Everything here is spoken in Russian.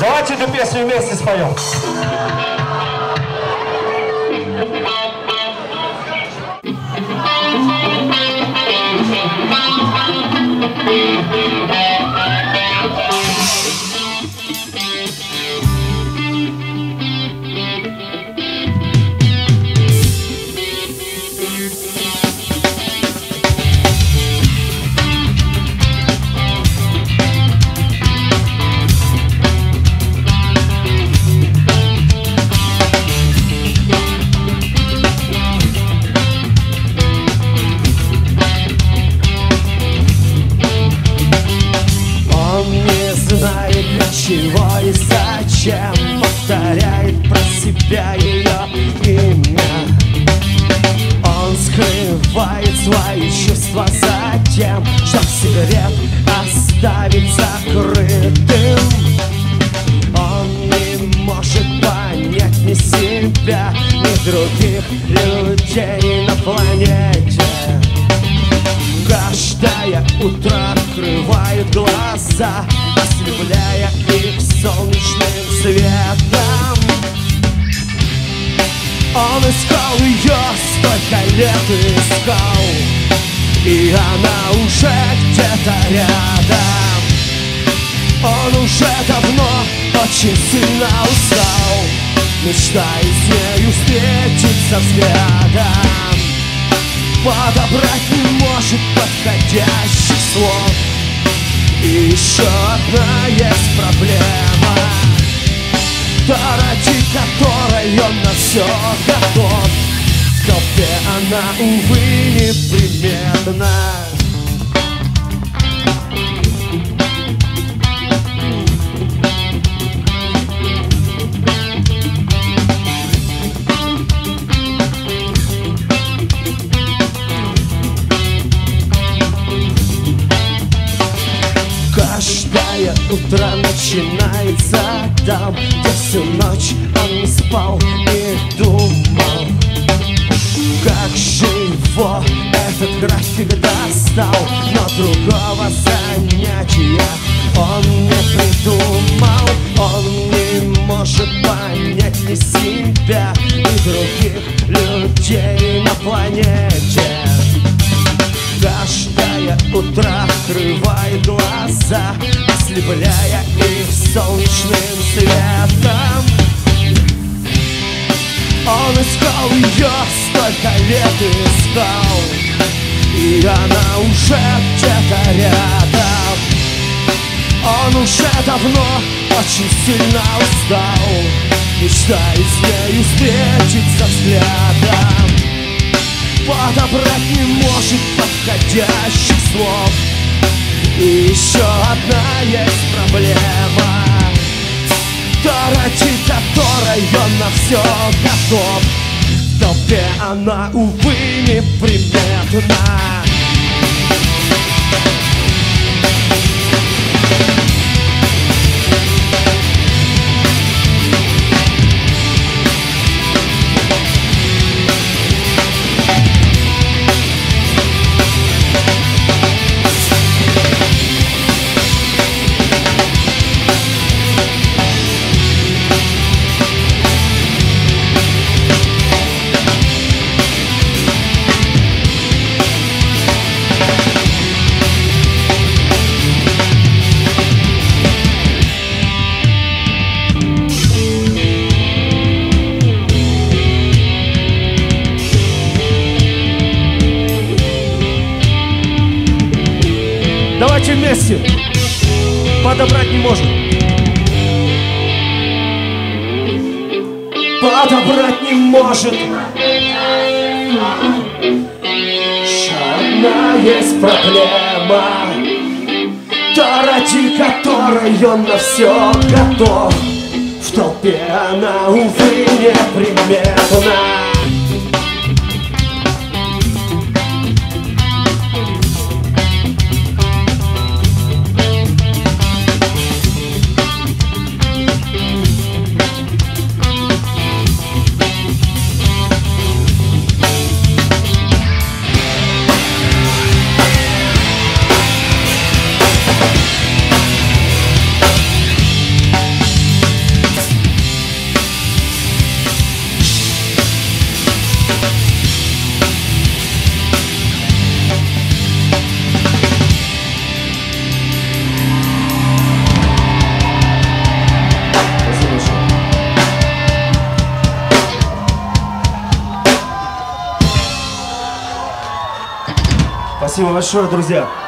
Давайте эту песню вместе споем. Чего и зачем повторяет про себя ее имя. Он скрывает свои чувства за тем, чтоб секрет оставить закрытым. Он не может понять ни себя, ни других людей на планете. Каждое утро открывает глаза, ослепляя их солнечным светом. Он искал ее, столько лет искал, и она уже где-то рядом. Он уже давно очень сильно устал, мечтая с нею встретиться взглядом. Подобрать не может подходящих слов. И еще одна есть проблема, та, ради которой он на все готов. В толпе она, увы, неприметна. Каждое утро начинается там, где всю ночь он не спал и думал. Как же его этот график достал, но другого занятия он не придумал. Он не может понять ни себя, ни других людей на планете. Каждое утро открывает глаза, ослепляя их солнечным светом. Он искал ее, столько лет искал, и она уже где-то рядом. Он уже давно очень сильно устал, мечтая с нею встретиться взглядом. Подобрать не может подходящих слов. И еще одна есть проблема, та, ради которой он на все готов. В толпе она, увы, неприметна. Давайте вместе. Подобрать не может. Подобрать не может. Еще одна есть проблема, та, ради которой он на все готов. В толпе она, увы, неприметна. Спасибо большое, друзья.